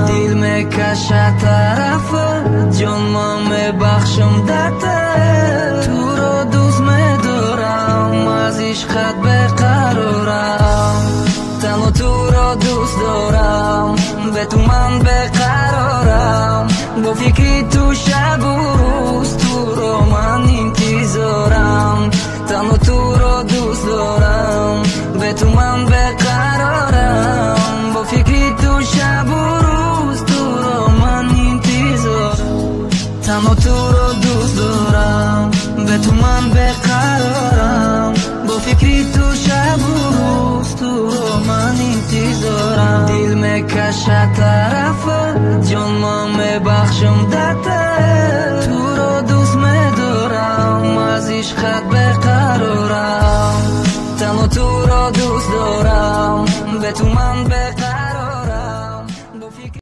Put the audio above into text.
دل میکشد طرفت، جان من میبخشم درتت. تو رو دوست میدارم، از عشقت بقرارم. تنها تو رو دوست دارم، به تو من بقرارم. با فکری تو شب و روز، تو رو من انتظارم. تنها تو رو دوست دارم، به تو من بقرارم. با فکری تو شب و روز، تو رو من انتظارم. تنها تو رو دوست دارم، به تو من بقرارم. با فکری تو شب و روز، تو رو من انتظارم. دل میکشد طرفت، جان من میبخشم درتت. تو رو دوست میدارم، از عشقت بقرارم. تنها تو رو دوست دارم، به تو من بقرارم.